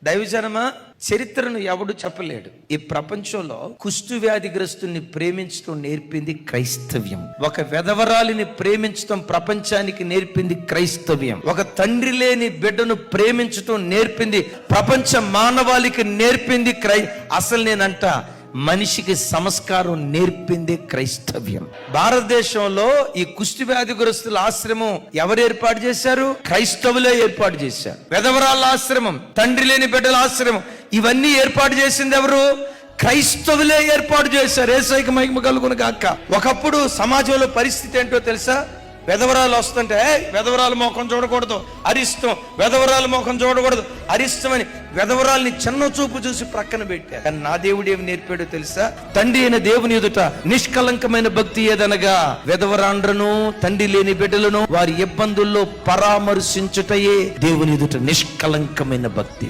దైవజనమా, చరిత్రను ఎవడు చెప్పలేడు. ఈ ప్రపంచంలో కుష్టు వ్యాధిగ్రస్తుని ప్రేమించడం నేర్పింది క్రైస్తవ్యం. ఒక విధవరాలిని ప్రేమించడం ప్రపంచానికి నేర్పింది క్రైస్తవ్యం. ఒక తండ్రి లేని బిడ్డను ప్రేమించడం నేర్పింది ప్రపంచ మానవాళికి నేర్పింది అసలు నేనంట మనిషికి సంస్కారం నేర్పింది క్రైస్తవ్యం. భారతదేశంలో ఈ కుష్టి వ్యాధిగ్రస్తుల ఆశ్రమం ఎవరు ఏర్పాటు చేశారు? క్రైస్తవులే ఏర్పాటు చేశారు. విధవరాళ్ళ ఆశ్రమం, తండ్రి లేని బిడ్డల ఆశ్రమం, ఇవన్నీ ఏర్పాటు చేసింది ఎవరు? క్రైస్తవులే ఏర్పాటు చేశారు. యేసయ్యకి మహిమ కలుగును గాక. ఒకప్పుడు సమాజంలో పరిస్థితి ఏంటో తెలుసా? విధవరాలు వస్తుంటే విధవరాల ముఖం చూడకూడదు, అరిష్టం, విధవరాల ముఖం చూడకూడదు, అరిష్టమని విధవరాల్ని చిన్న చూపు చూసి ప్రక్కన పెట్టారు. కానీ నా దేవుడు ఏమి నేర్పాడో తెలుసా? తండ్రి అయిన దేవుని ఎదుట నిష్కలంకమైన భక్తి ఏదనగా విధవరాండ్రను, తండ్రి లేని బిడ్డలను వారి ఇబ్బందుల్లో పరామర్శించుటయే దేవుని ఎదుట నిష్కలంకమైన భక్తి.